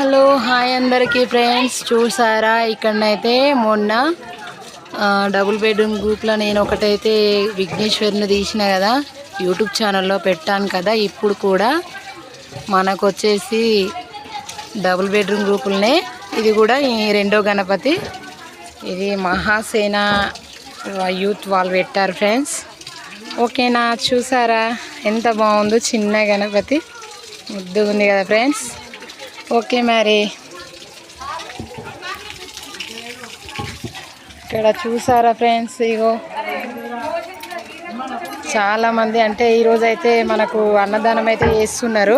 Hello hi అందరికీ friends, చూసారా ఇక్కడనైతే మొన్న డబుల్ బెడ్రూమ్ గ్రూప్లో నేను ఒకటైతే విఘ్నేశ్వరిని తీసిన కదా, యూట్యూబ్ ఛానల్లో పెట్టాను కదా. ఇప్పుడు కూడా మనకు వచ్చేసి డబుల్ బెడ్రూమ్ గ్రూపులనే ఇది కూడా ఈ రెండో గణపతి. ఇది మహాసేన యూత్ వాళ్ళు పెట్టారు ఫ్రెండ్స్. ఓకేనా, చూసారా ఎంత బాగుందో, చిన్న గణపతి ముద్దుగా ఉంది కదా ఫ్రెండ్స్. ఓకే, మరి ఇక్కడ చూసారా ఫ్రెండ్స్, ఇగో చాలామంది అంటే ఈరోజు అయితే మనకు అన్నదానం అయితే చేస్తున్నారు.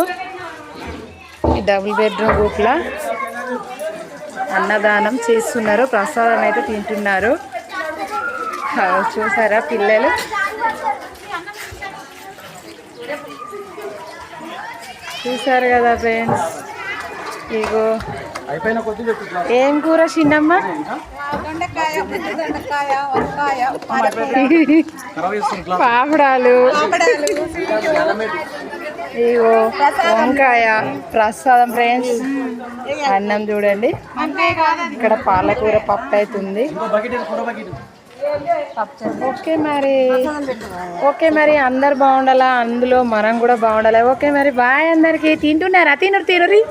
ఈ డబుల్ బెడ్రూమ్ గ్రూప్లో అన్నదానం చేస్తున్నారు, ప్రసాదం అయితే తింటున్నారు. చూసారా పిల్లలు, చూసారు కదా ఫ్రెండ్స్. ఇగో ఏం కూర చిన్నమ్మ? పాపడాలు, ఇగో వంకాయ ప్రసాదం ఫ్రెండ్స్. అన్నం చూడండి, ఇక్కడ పాలకూర పప్పు అవుతుంది. ఓకే మరి అందరు బాగుండాలా, అందులో మనం కూడా బాగుండాలి. ఓకే మరి బాయ్ అందరికి. తింటున్నారా? తినరు